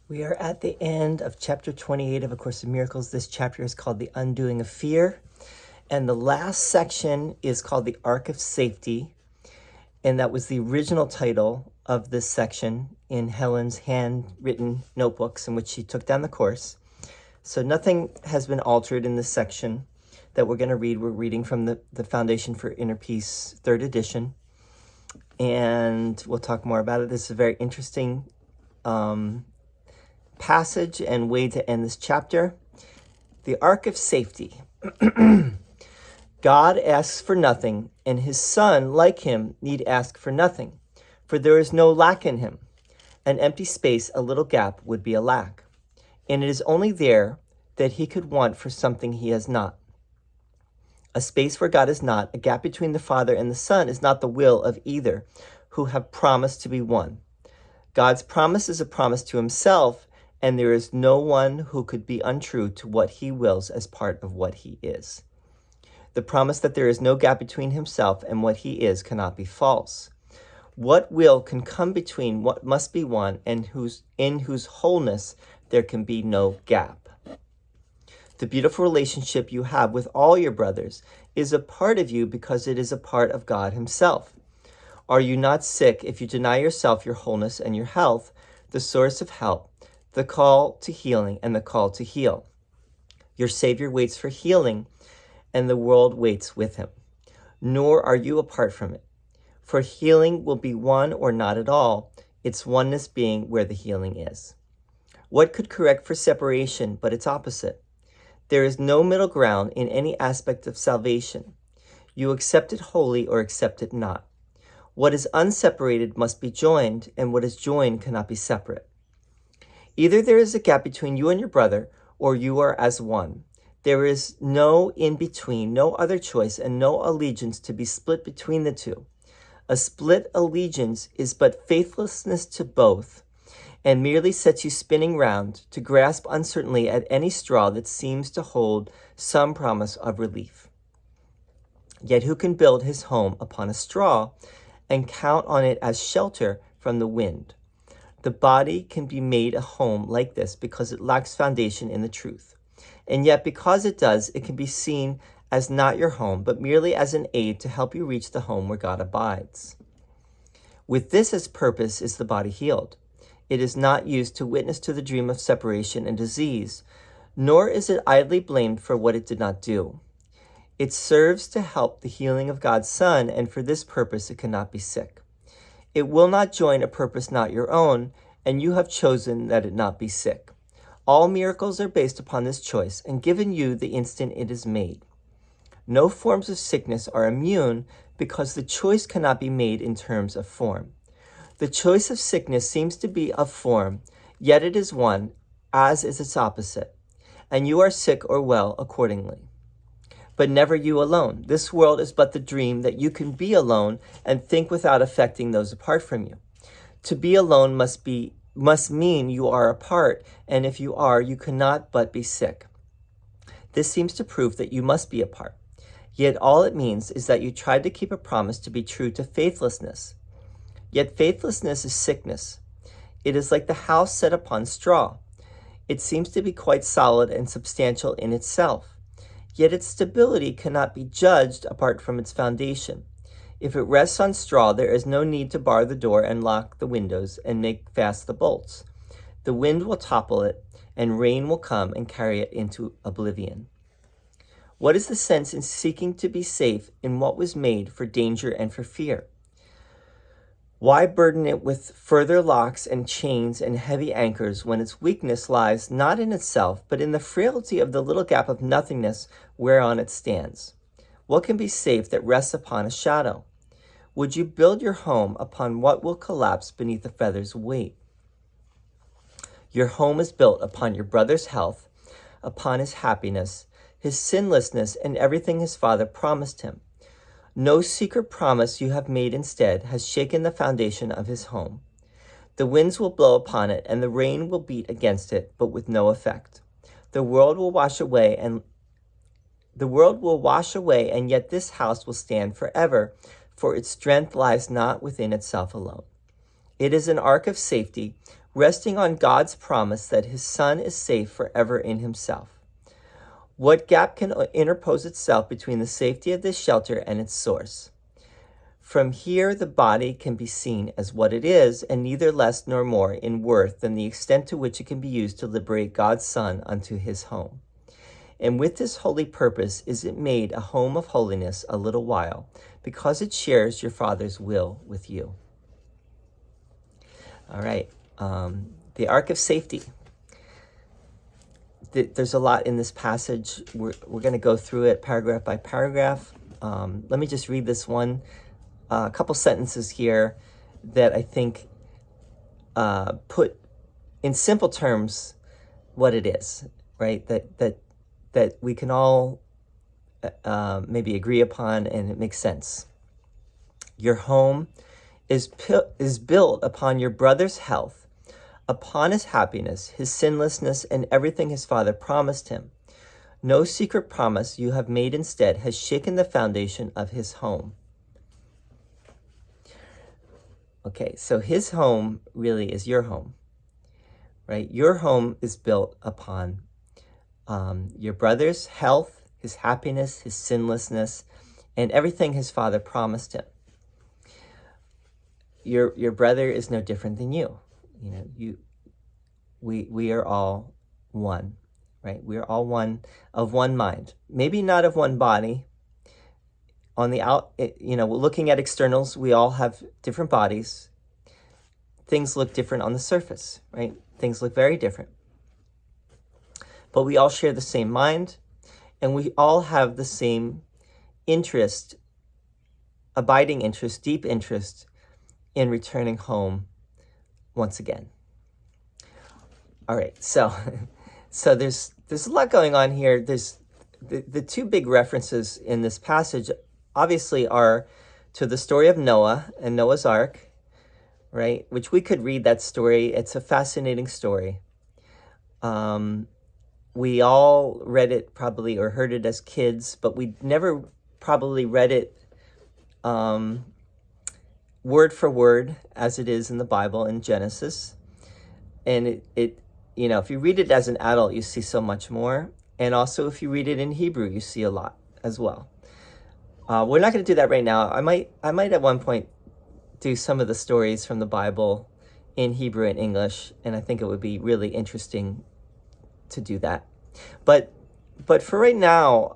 We are at the end of chapter 28 of A Course in Miracles. This chapter is called The Undoing of Fear. And the last section is called the Ark of Safety. And that was the original title of this section in Helen's handwritten notebooks in which she took down the course. So nothing has been altered in this section that we're going to read. We're reading from the Foundation for Inner Peace, 3rd edition. And we'll talk more about it. This is a very interesting passage and way to end this chapter. The Ark of Safety. God asks for nothing, and his Son, like him, need ask for nothing, for there is no lack in him. An empty space, a little gap, would be a lack, and it is only there that he could want for something he has not. A space where God is not, a gap between the Father and the Son, is not the will of either, who have promised to be one. God's promise is a promise to himself, and there is no one who could be untrue to what he wills as part of what he is. The promise that there is no gap between himself and what he is cannot be false. What will can come between what must be one and in whose wholeness there can be no gap? The beautiful relationship you have with all your brothers is a part of you because it is a part of God himself. Are you not sick if you deny yourself your wholeness and your health, the source of help, the call to healing and the call to heal? Your Savior waits for healing, and the world waits with him. Nor are you apart from it. For healing will be one or not at all, its oneness being where the healing is. What could correct for separation but its opposite? There is no middle ground in any aspect of salvation. You accept it wholly or accept it not. What is unseparated must be joined, and what is joined cannot be separate. Either there is a gap between you and your brother, or you are as one. There is no in-between, no other choice, and no allegiance to be split between the two. A split allegiance is but faithlessness to both, and merely sets you spinning round to grasp uncertainly at any straw that seems to hold some promise of relief. Yet who can build his home upon a straw and count on it as shelter from the wind? The body can be made a home like this because it lacks foundation in the truth. And yet because it does, it can be seen as not your home, but merely as an aid to help you reach the home where God abides. With this as purpose is the body healed. It is not used to witness to the dream of separation and disease, nor is it idly blamed for what it did not do. It serves to help the healing of God's Son, and for this purpose it cannot be sick. It will not join a purpose not your own, and you have chosen that it not be sick. All miracles are based upon this choice and given you the instant it is made. No forms of sickness are immune because the choice cannot be made in terms of form. The choice of sickness seems to be of form, yet it is one, as is its opposite, and you are sick or well accordingly. But never you alone. This world is but the dream that you can be alone and think without affecting those apart from you. To be alone must mean you are apart, and if you are, you cannot but be sick. This seems to prove that you must be apart. Yet all it means is that you tried to keep a promise to be true to faithlessness. Yet faithlessness is sickness. It is like the house set upon straw. It seems to be quite solid and substantial in itself. Yet its stability cannot be judged apart from its foundation. If it rests on straw, there is no need to bar the door and lock the windows and make fast the bolts. The wind will topple it, and rain will come and carry it into oblivion. What is the sense in seeking to be safe in what was made for danger and for fear? Why burden it with further locks and chains and heavy anchors when its weakness lies not in itself, but in the frailty of the little gap of nothingness whereon it stands? What can be safe that rests upon a shadow? Would you build your home upon what will collapse beneath a feather's weight? Your home is built upon your brother's health, upon his happiness, his sinlessness, and everything his Father promised him. No secret promise you have made instead has shaken the foundation of his home. The winds will blow upon it, and the rain will beat against it, but with no effect. The world will wash away, and yet this house will stand forever, for its strength lies not within itself alone. It is an ark of safety, resting on God's promise that his Son is safe forever in himself. What gap can interpose itself between the safety of this shelter and its source? From here, the body can be seen as what it is, and neither less nor more in worth than the extent to which it can be used to liberate God's Son unto his home. And with this holy purpose is it made a home of holiness a little while, because it shares your Father's will with you. All right, the Ark of Safety. There's a lot in this passage. We're going to go through it paragraph by paragraph. Let me just read this one. A couple sentences here that I think put in simple terms what it is, right? That we can all maybe agree upon, and it makes sense. Your home is built upon your brother's health, upon his happiness, his sinlessness, and everything his Father promised him. No secret promise you have made instead has shaken the foundation of his home. Okay, so his home really is your home, right? Your home is built upon your brother's health, his happiness, his sinlessness, and everything his Father promised him. Your brother is no different than you. We are all one, right? We are all one of one mind. Maybe not of one body. On the looking at externals, we all have different bodies. Things look different on the surface, right? Things look very different. But we all share the same mind, and we all have the same interest, abiding interest, deep interest in returning home once again. All right, so there's a lot going on here. There's the two big references in this passage obviously are to the story of Noah and Noah's Ark, right? Which we could read that story. It's a fascinating story. We all read it probably or heard it as kids, but we never probably read it word for word as it is in the Bible in Genesis. And it if you read it as an adult, you see so much more. And also if you read it in Hebrew, you see a lot as well. We're not going to do that right now. I might at one point do some of the stories from the Bible in Hebrew and English, and I think it would be really interesting to do that. But for right now,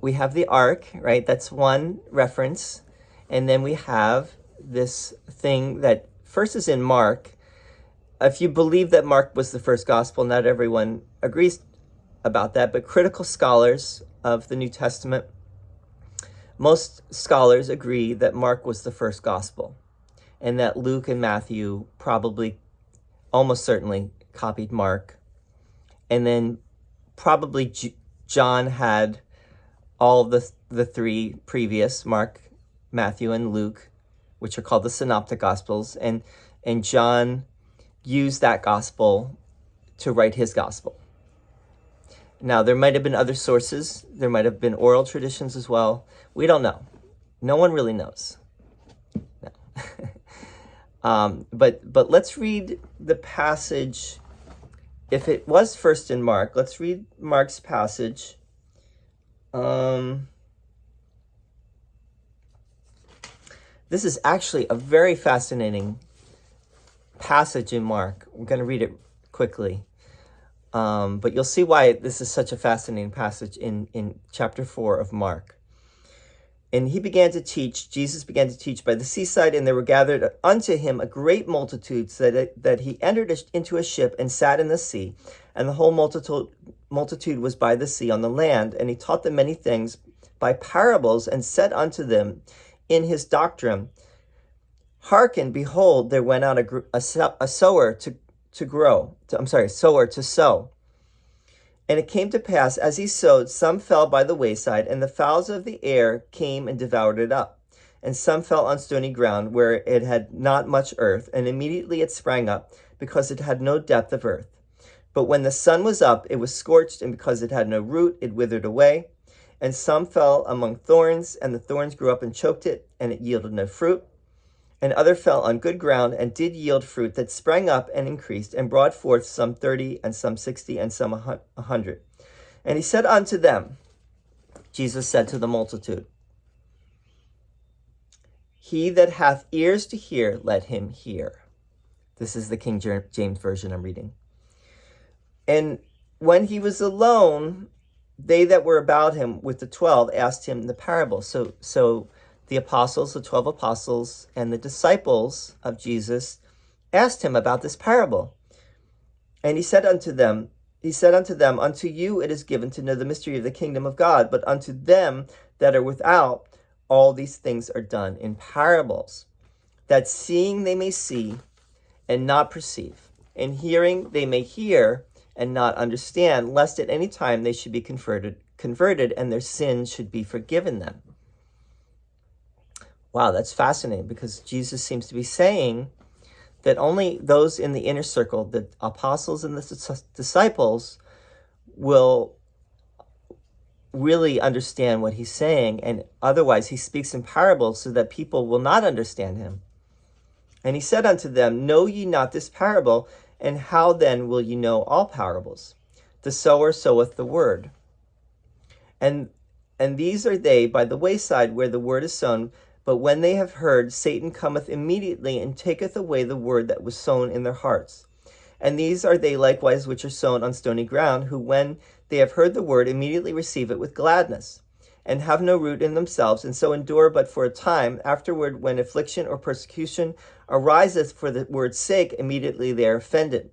we have the Ark, right? That's one reference. And then we have this thing that first is in Mark. If you believe that Mark was the first gospel, not everyone agrees about that, but critical scholars of the New Testament, most scholars agree that Mark was the first gospel, and that Luke and Matthew probably, almost certainly, copied Mark. And then probably John had all the three previous, Mark, Matthew, and Luke, which are called the Synoptic Gospels, and John used that gospel to write his gospel. Now, there might have been other sources. There might have been oral traditions as well. We don't know. No one really knows. No. But let's read the passage. If it was first in Mark, let's read Mark's passage. This is actually a very fascinating passage in Mark. I'm going to read it quickly. But you'll see why this is such a fascinating passage in chapter 4 of Mark. And Jesus began to teach by the seaside, and there were gathered unto him a great multitude, so that he entered into a ship and sat in the sea, and the whole multitude was by the sea on the land. And he taught them many things by parables, and said unto them in his doctrine, Hearken, behold, there went out a sower to sow. And it came to pass, as he sowed, some fell by the wayside, and the fowls of the air came and devoured it up. And some fell on stony ground, where it had not much earth, and immediately it sprang up, because it had no depth of earth. But when the sun was up, it was scorched, and because it had no root, it withered away. And some fell among thorns, and the thorns grew up and choked it, and it yielded no fruit. and other fell on good ground and did yield fruit that sprang up and increased and brought forth some 30 and some 60 and some 100. And he said unto them, Jesus said to the multitude, he that hath ears to hear, let him hear. This is the King James Version I'm reading. And when he was alone, they that were about him with the 12 asked him the parable. So the apostles, the 12 apostles, and the disciples of Jesus asked him about this parable. And he said unto them, unto you it is given to know the mystery of the kingdom of God, but unto them that are without, all these things are done in parables, that seeing they may see and not perceive, and hearing they may hear and not understand, lest at any time they should be converted, and their sins should be forgiven them. Wow, that's fascinating, because Jesus seems to be saying that only those in the inner circle, the apostles and the disciples, will really understand what he's saying, and otherwise he speaks in parables so that people will not understand him. And he said unto them, know ye not this parable? And how then will ye know all parables? The sower soweth the word. And these are they by the wayside where the word is sown, but when they have heard, Satan cometh immediately and taketh away the word that was sown in their hearts. And these are they likewise which are sown on stony ground, who when they have heard the word, immediately receive it with gladness, and have no root in themselves, and so endure but for a time. Afterward, when affliction or persecution ariseth for the word's sake, immediately they are offended.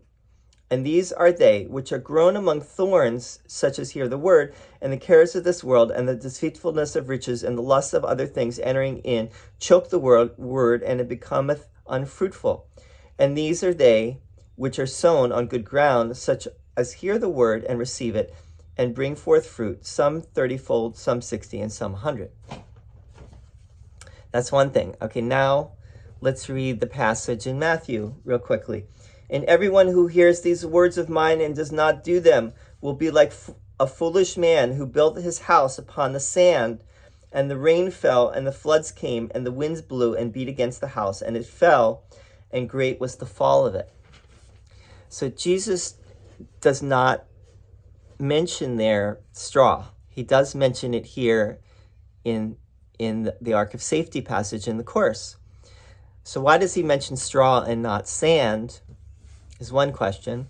And these are they which are grown among thorns, such as hear the word, and the cares of this world, and the deceitfulness of riches, and the lust of other things entering in, choke the word, and it becometh unfruitful. And these are they which are sown on good ground, such as hear the word and receive it, and bring forth fruit, some 30-fold, some 60, and some 100. That's one thing. Okay, now let's read the passage in Matthew real quickly. And everyone who hears these words of mine and does not do them will be like a foolish man who built his house upon the sand, and the rain fell, and the floods came, and the winds blew and beat against the house, and it fell, and great was the fall of it. So Jesus does not mention there straw. He does mention it here in the Ark of Safety passage in the course. So why does he mention straw and not sand is one question.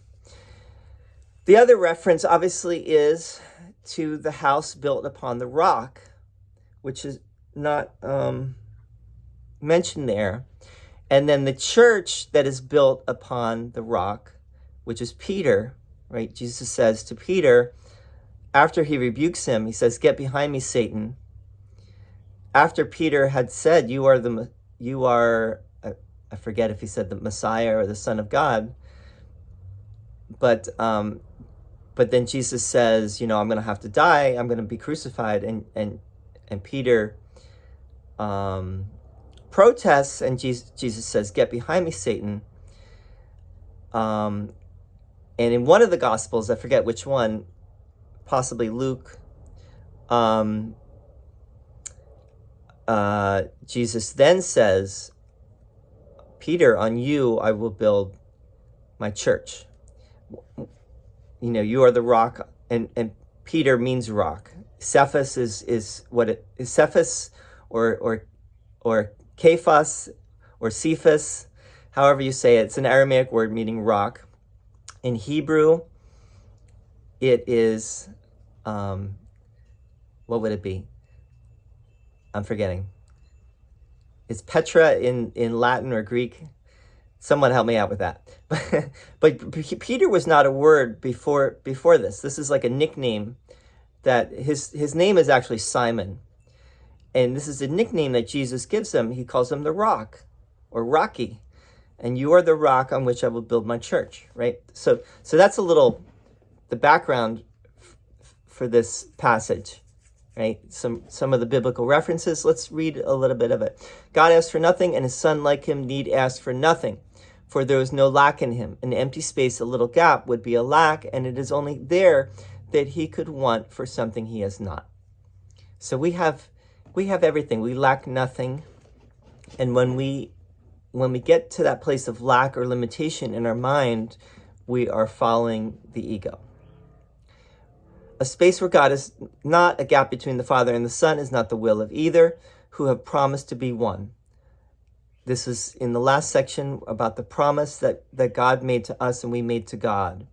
The other reference obviously is to the house built upon the rock, which is not mentioned there. And then the church that is built upon the rock, which is Peter, right? Jesus says to Peter, after he rebukes him, he says, get behind me, Satan. After Peter had said, I forget if he said the Messiah or the Son of God, but then Jesus says, I'm going to have to die. I'm going to be crucified. And Peter protests, and Jesus says, get behind me, Satan. And in one of the Gospels, I forget which one, possibly Luke, Jesus then says, Peter, on you I will build my church. You are the rock, and Peter means rock. Cephas is what it is. Cephas or Kephas or Cephas, however you say it. It's an Aramaic word meaning rock. In Hebrew, it is, what would it be? I'm forgetting. It's Petra in Latin or Greek. Someone help me out with that. But Peter was not a word before this. This is like a nickname that his name is actually Simon. And this is a nickname that Jesus gives him. He calls him the rock or Rocky. And you are the rock on which I will build my church, right? So that's a little, the background for this passage, right? Some of the biblical references. Let's read a little bit of it. God asked for nothing, and his son like him need ask for nothing. For there was no lack in him. An empty space, a little gap, would be a lack, and it is only there that he could want for something he has not. So we have everything. We lack nothing. And when we when we get to that place of lack or limitation in our mind, we are following the ego. A space where God is not a gap between the Father and the Son is not the will of either, who have promised to be one. This is in the last section about the promise that God made to us and we made to God.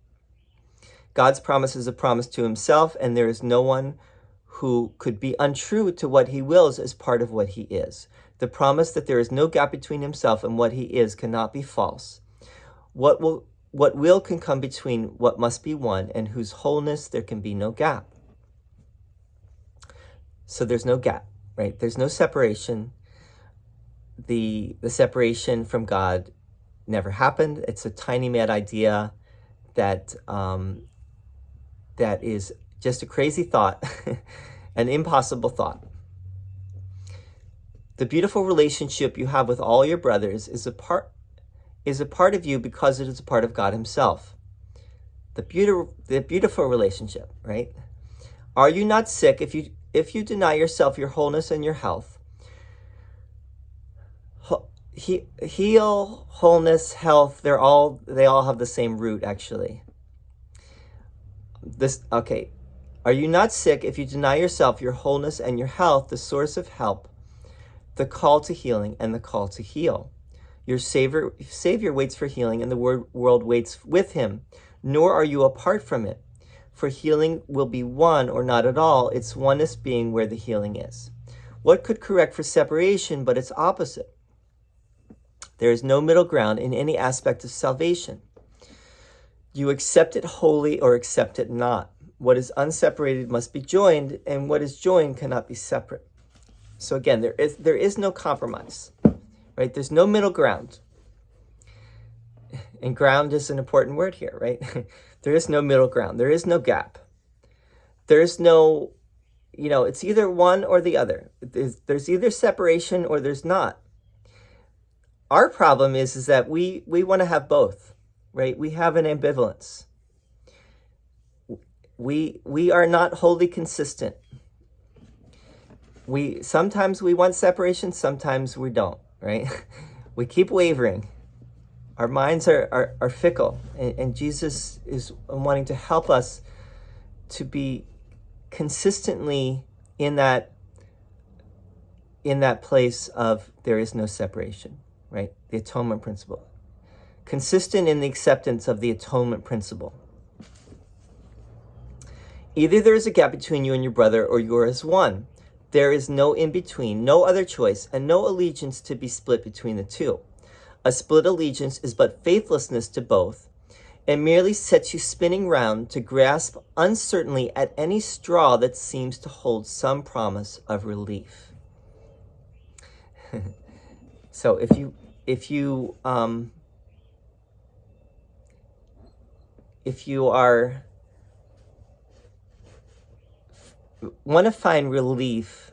God's promise is a promise to himself, and there is no one who could be untrue to what he wills as part of what he is. The promise that there is no gap between himself and what he is cannot be false. What will can come between what must be one, and whose wholeness there can be no gap. So there's no gap, right? There's no separation. The separation from God never happened. It's a tiny mad idea that that is just a crazy thought, an impossible thought. The beautiful relationship you have with all your brothers is a part of you because it is a part of God himself. The beautiful relationship, right? Are you not sick if you deny yourself your wholeness and your health? Heal, wholeness, health, they all have the same root, actually. Okay. Are you not sick if you deny yourself your wholeness and your health, the source of help, the call to healing, and the call to heal? Your Savior waits for healing, and the world waits with him, nor are you apart from it. For healing will be one or not at all, its oneness being where the healing is. What could correct for separation but its opposite? There is no middle ground in any aspect of salvation. You accept it wholly or accept it not. What is unseparated must be joined, and what is joined cannot be separate. So again, there is no compromise, right? There's no middle ground. And ground is an important word here, right? There is no middle ground. There is no gap. There's no, it's either one or the other. There's either separation or there's not. Our problem is that we want to have both, right? We have an ambivalence. We are not wholly consistent. Sometimes we want separation, sometimes we don't, right? We keep wavering. Our minds are fickle, and Jesus is wanting to help us to be consistently in that place of there is no separation, right? The Atonement Principle. Consistent in the acceptance of the Atonement Principle. Either there is a gap between you and your brother, or you are as one. There is no in-between, no other choice, and no allegiance to be split between the two. A split allegiance is but faithlessness to both, and merely sets you spinning round to grasp uncertainly at any straw that seems to hold some promise of relief. So if you want to find relief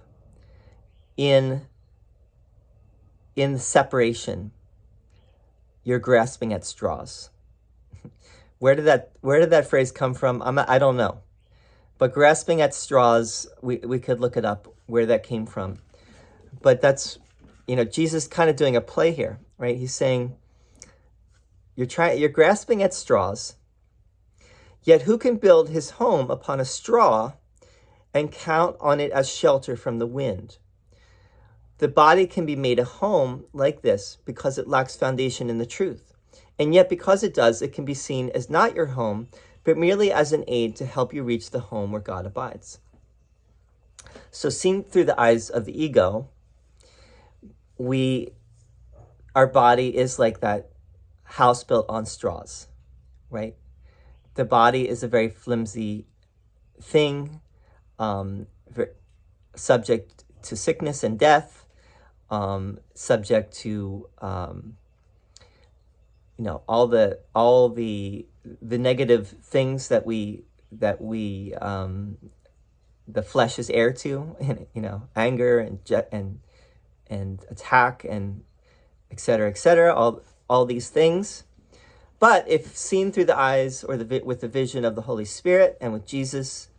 in the separation, you're grasping at straws. Where did that phrase come from? I don't know. But grasping at straws, we could look it up where that came from. But that's, Jesus kind of doing a play here, right? He's saying, you're grasping at straws, yet who can build his home upon a straw and count on it as shelter from the wind? The body can be made a home like this because it lacks foundation in the truth. And yet because it does, it can be seen as not your home, but merely as an aid to help you reach the home where God abides. So seen through the eyes of the ego, our body is like that house built on straws, right? The body is a very flimsy thing, subject to sickness and death, subject to all the negative things that the flesh is heir to, anger and attack and et cetera, all these things. But if seen through the eyes or with the vision of the Holy Spirit and with Jesus,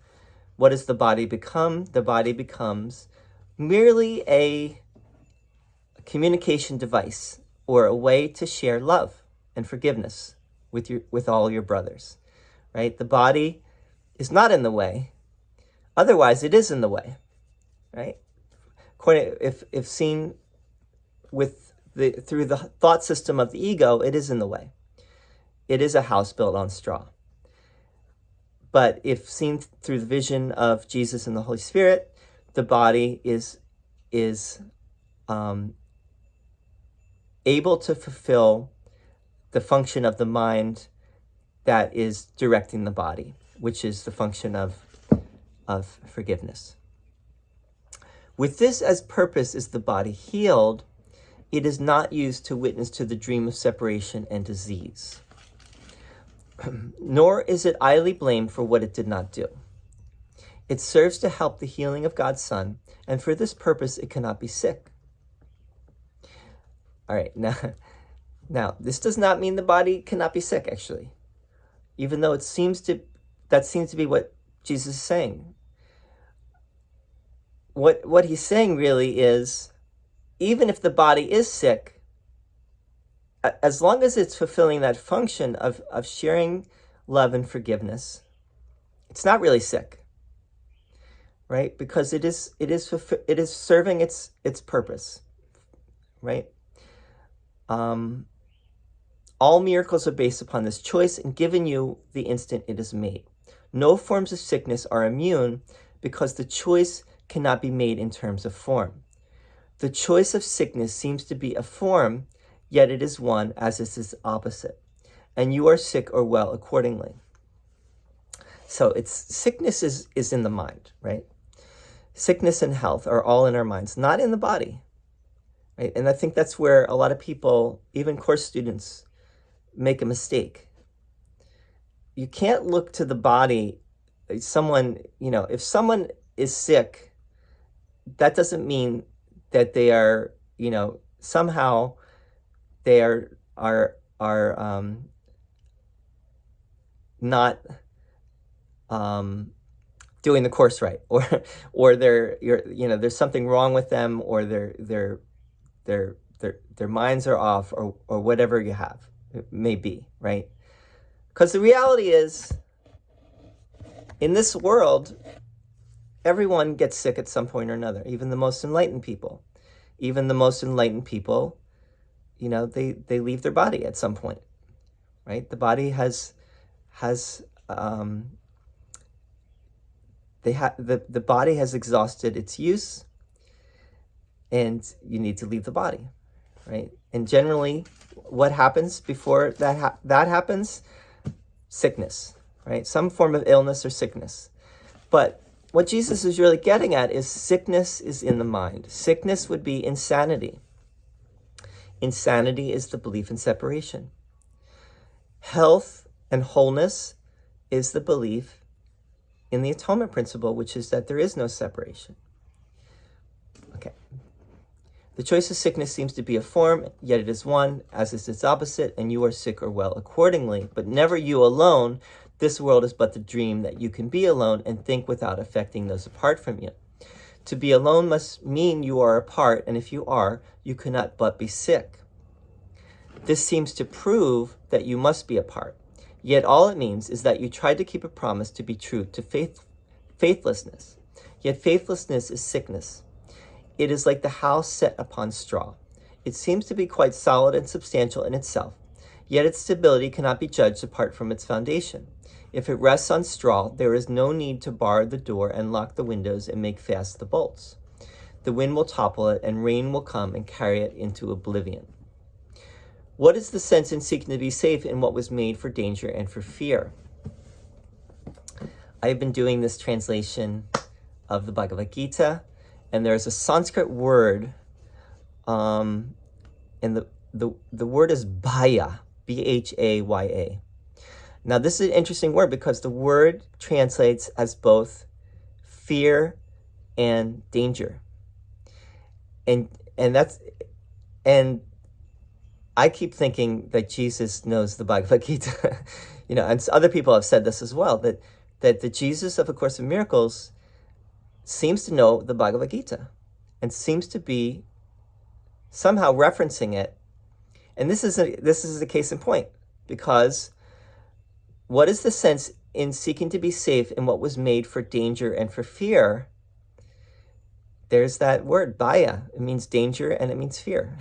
what does the body become? The body becomes merely a communication device or a way to share love and forgiveness with all your brothers, right? The body is not in the way. Otherwise, it is in the way, right? If seen through the thought system of the ego, it is in the way. It is a house built on straw. But if seen through the vision of Jesus and the Holy Spirit, the body is able to fulfill the function of the mind that is directing the body, which is the function of forgiveness. With this as purpose is the body healed. It is not used to witness to the dream of separation and disease. Nor is it idly blamed for what it did not do. It serves to help the healing of God's Son, and for this purpose it cannot be sick. All right, now this does not mean the body cannot be sick, actually, even though that seems to be what Jesus is saying. What he's saying really is, even if the body is sick, as long as it's fulfilling that function of sharing love and forgiveness, it's not really sick, right? Because it is serving its purpose, right? All miracles are based upon this choice and given you the instant it is made. No forms of sickness are immune because the choice cannot be made in terms of form. The choice of sickness seems to be a form, yet it is one as is its opposite, and you are sick or well accordingly. So sickness is in the mind, right? Sickness and health are all in our minds, not in the body, right? And I think that's where a lot of people, even course students, make a mistake. You can't look to the body. If someone is sick, that doesn't mean that they are, somehow they are not doing the course right, or there's something wrong with them, or their minds are off, or whatever you have, it may be, right? Because the reality is, in this world, everyone gets sick at some point or another, even the most enlightened people. Even the most enlightened people, they leave their body at some point, right? The body the body has exhausted its use, and you need to leave the body, right? And generally, what happens before that happens? Sickness, right? Some form of illness or sickness. But what Jesus is really getting at is sickness is in the mind. Sickness would be insanity. Insanity is the belief in separation. Health and wholeness is the belief in the Atonement Principle, which is that there is no separation. Okay. The choice of sickness seems to be a form, yet it is one, as is its opposite, and you are sick or well accordingly, but never you alone. This world is but the dream that you can be alone and think without affecting those apart from you. To be alone must mean you are apart, and if you are, you cannot but be sick. This seems to prove that you must be apart. Yet all it means is that you tried to keep a promise to be true to faithlessness. Yet faithlessness is sickness. It is like the house set upon straw. It seems to be quite solid and substantial in itself, yet its stability cannot be judged apart from its foundation. If it rests on straw, there is no need to bar the door and lock the windows and make fast the bolts. The wind will topple it, and rain will come and carry it into oblivion. What is the sense in seeking to be safe in what was made for danger and for fear? I've been doing this translation of the Bhagavad Gita, and there's a Sanskrit word, and the word is bhaya, B-H-A-Y-A. Now, this is an interesting word because the word translates as both fear and danger. And I keep thinking that Jesus knows the Bhagavad Gita, and other people have said this as well, that the Jesus of A Course in Miracles seems to know the Bhagavad Gita and seems to be somehow referencing it And this is a case in point, because what is the sense in seeking to be safe in what was made for danger and for fear? There's that word, baya. It means danger and it means fear.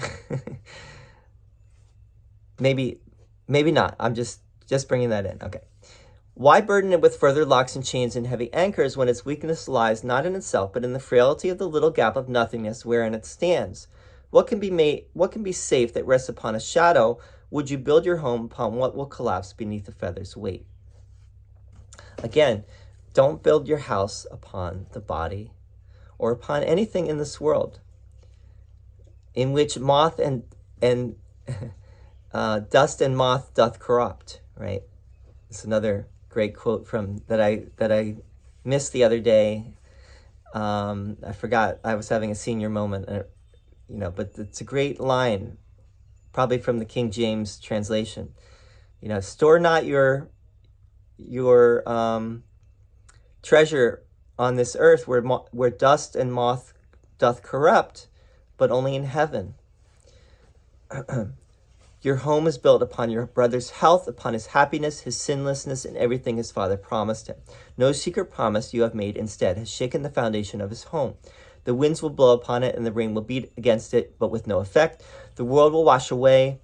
Maybe not. I'm just bringing that in. Okay. Why burden it with further locks and chains and heavy anchors when its weakness lies not in itself, but in the frailty of the little gap of nothingness wherein it stands? What can be safe that rests upon a shadow? Would you build your home upon what will collapse beneath a feather's weight? Again, don't build your house upon the body or upon anything in this world in which moth and dust and moth doth corrupt, right? It's another great quote from that I missed the other day. I forgot. I was having a senior moment, but it's a great line, probably from the King James translation. Store not your treasure on this earth where dust and moth doth corrupt, but only in heaven. Your home is built upon your brother's health, upon his happiness, his sinlessness, and everything his father promised him. No secret promise you have made instead has shaken the foundation of his home. The winds will blow upon it, and the rain will beat against it, but with no effect. The world will wash away,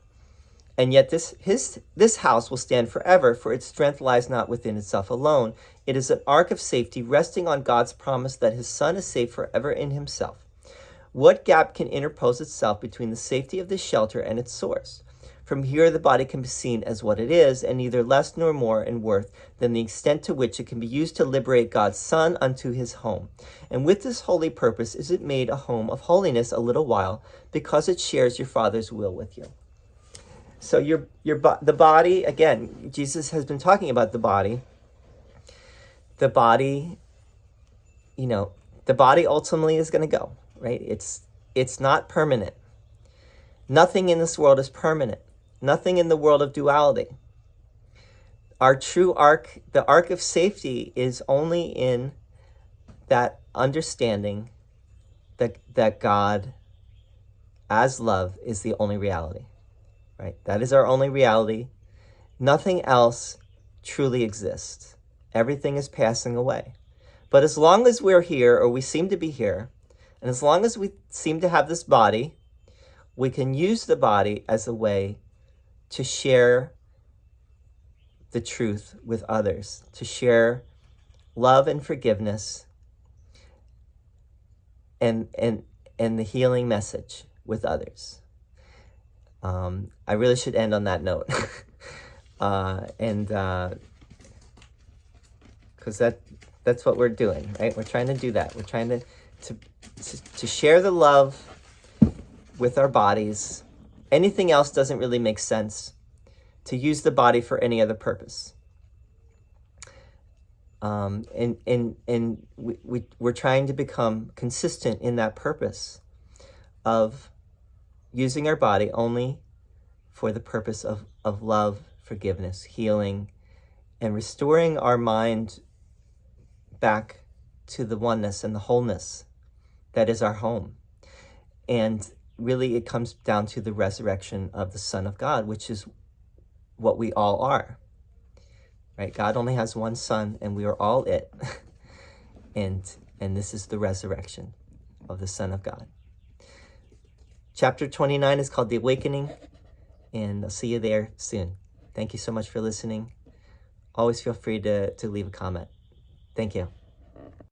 and yet this house will stand forever, for its strength lies not within itself alone. It is an ark of safety, resting on God's promise that his Son is safe forever in himself. What gap can interpose itself between the safety of this shelter and its source? From here, the body can be seen as what it is, and neither less nor more in worth than the extent to which it can be used to liberate God's Son unto his home. And with this holy purpose is it made a home of holiness a little while, because it shares your Father's will with you. So the body, again, Jesus has been talking about the body. The body, the body ultimately is going to go, right? It's not permanent. Nothing in this world is permanent. Nothing in the world of duality. Our true ark, the ark of safety, is only in that understanding that God, as love, is the only reality, right? That is our only reality. Nothing else truly exists. Everything is passing away. But as long as we're here, or we seem to be here, and as long as we seem to have this body, we can use the body as a way to share the truth with others, to share love and forgiveness and the healing message with others. I really should end on that note. Because that's what we're doing, right? We're trying to do that. We're trying to share the love with our bodies. Anything else doesn't really make sense. To use the body for any other purpose. We're trying to become consistent in that purpose of using our body only for the purpose of love, forgiveness, healing, and restoring our mind back to the oneness and the wholeness that is our home. And really, it comes down to the resurrection of the Son of God, which is what we all are, right? God only has one Son, and we are all it. and this is the resurrection of the Son of God. Chapter 29 is called The Awakening, and I'll see you there soon. Thank you so much for listening. Always feel free to leave a comment. Thank you.